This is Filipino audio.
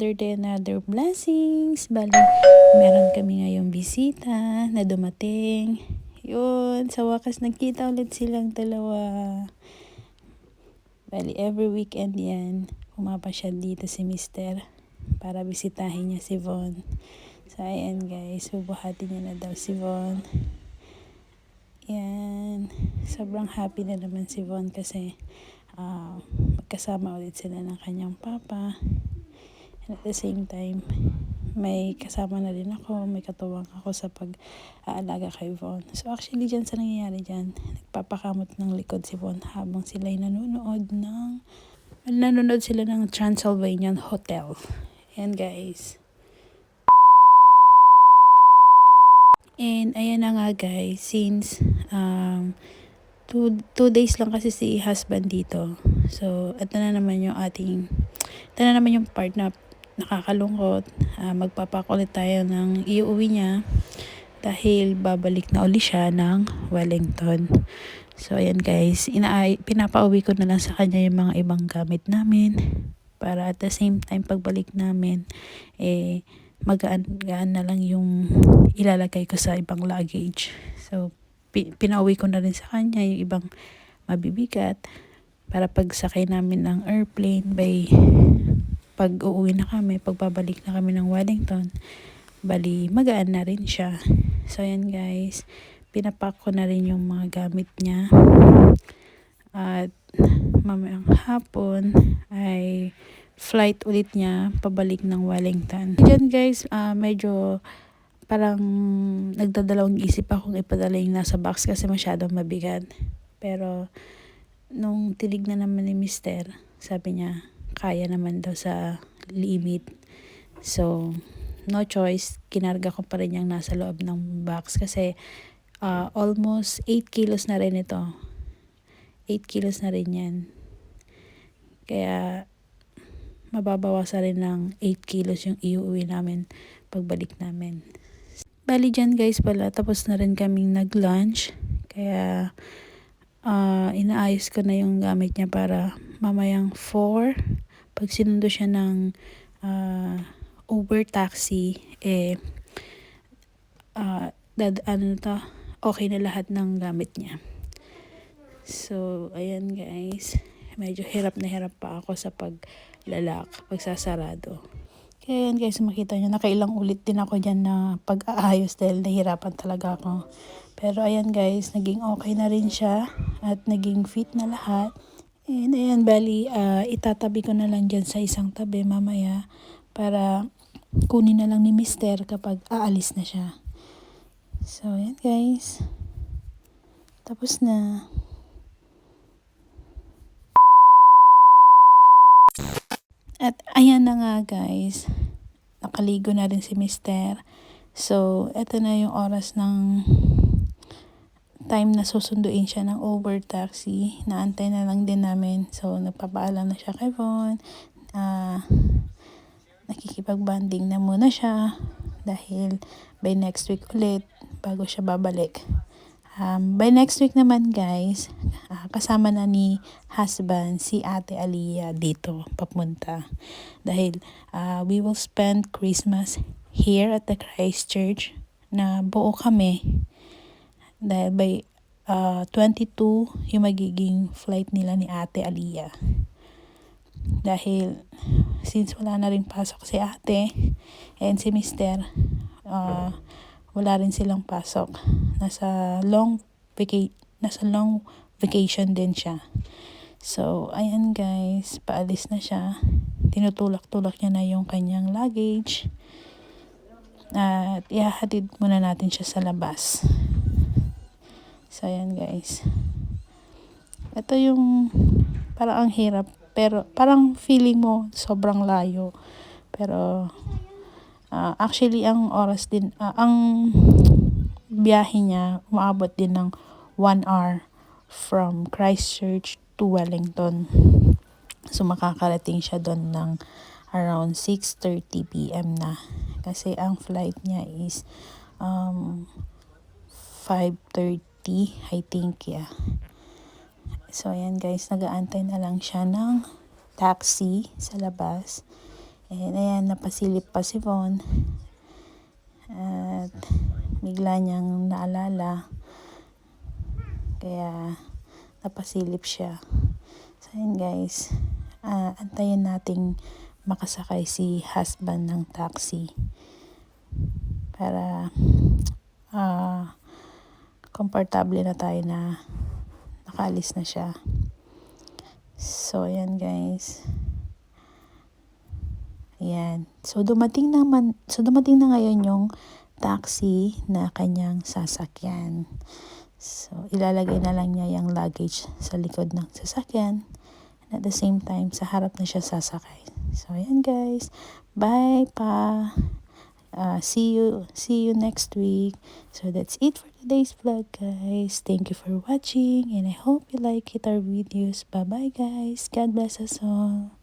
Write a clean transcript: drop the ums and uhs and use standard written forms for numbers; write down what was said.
another day, another blessings. Bali, meron kami ngayong bisita na dumating. Yun, sa wakas nagkita ulit silang dalawa. Bali, every weekend yan, pumapasyal dito si Mister para bisitahin niya si Von. So, ayan guys, bubuhatin niya na daw si Von. Yan, sobrang happy na naman si Von kasi magkasama ulit sila ng kanyang papa. And at the same time, may kasama na rin ako, may katuwang ako sa pag-aalaga kay Von. So actually dyan sa nangyayari dyan, nagpapakamot ng likod si Von habang sila'y nanonood sila ng Transylvanian Hotel. Ayan guys. And ayan na nga guys, since 2 days lang kasi si husband dito. So, ito na naman yung part na nakakalungkot. Magpapakulit tayo ng iuwi niya dahil babalik na uli siya ng Wellington. So, ayan guys, pinapauwi ko na lang sa kanya yung mga ibang gamit namin para at the same time pagbalik namin, magaan na lang yung ilalagay ko sa ibang luggage. So, pinauwi ko na rin sa kanya yung ibang mabibigat para pagsakay namin ng airplane pag uuwi na kami, pagbabalik na kami ng Wellington, bali magaan na rin siya. So ayan guys, pinapak ko na rin yung mga gamit niya at mamayang hapon ay flight ulit niya pabalik ng Wellington. Diyan guys, medyo parang nagdadalawang isip akong ipadala yung nasa box kasi masyadong mabigat. Pero nung tinignan naman ni Mister, sabi niya kaya naman daw sa limit. So no choice, kinarga ko pa rin yung nasa loob ng box kasi almost 8 kilos na rin ito. 8 kilos na rin yan. Kaya mababawasan rin ng 8 kilos yung iuwi namin pagbalik namin. Bali dyan guys pala, tapos na rin kaming nag-lunch. Kaya inaayos ko na yung gamit niya para mamayang 4, pag sinundo siya ng Uber taxi, okay na lahat ng gamit niya. So, ayan guys, medyo hirap na hirap pa ako sa pagsasarado. Kaya yan guys, makita nyo, nakailang ulit din ako dyan na pag-aayos dahil nahirapan talaga ako. Pero ayan guys, naging okay na rin siya at naging fit na lahat. And ayan, bali, itatabi ko na lang dyan sa isang tabi mamaya para kunin na lang ni Mister kapag aalis na siya. So ayan guys, tapos na. At ayan na nga guys, nakaligo na rin si Mister. So, eto na yung oras ng time na susunduin siya ng Uber taxi. Naantay na lang din namin. So, nagpapaalam na siya kay Von. Nakikipag-banding na muna siya dahil by next week ulit bago siya babalik. By next week naman guys, kasama na ni husband si Ate Aliyah dito papunta. Dahil we will spend Christmas here at the Christchurch na buo kami. Dahil by 22 yung magiging flight nila ni Ate Aliyah. Dahil since wala na rin pasok si ate and si Mister, wala rin silang pasok. Nasa long vacation din siya. So, ayan guys, paalis na siya. Tinutulak-tulak niya na yung kanyang luggage. At ihahatid muna natin siya sa labas. So, ayan guys. Ito yung parang ang hirap. Pero parang feeling mo sobrang layo. Pero actually ang oras din, ang biyahe niya umaabot din ng 1 hour from Christchurch to Wellington. So makakarating siya doon ng around 6:30 PM na. Kasi ang flight niya is 5:30, I think, yeah. So ayan guys, nag-aantay na lang siya ng taxi sa labas. And ayan, napasilip pa si Von. At bigla niyang naalala. Kaya napasilip siya. So ayan guys, antayin nating makasakay si husband ng taxi. Para komportable na tayo na nakaalis na siya. So ayan guys. Ayan. So dumating na ngayon yung taxi na kanyang sasakyan. So ilalagay na lang niya yung luggage sa likod ng sasakyan. And at the same time, sa harap na siya sasakay. So ayan guys. Bye pa. See you next week. So that's it for today's vlog, guys. Thank you for watching, and I hope you like our videos. Bye bye guys. God bless us all.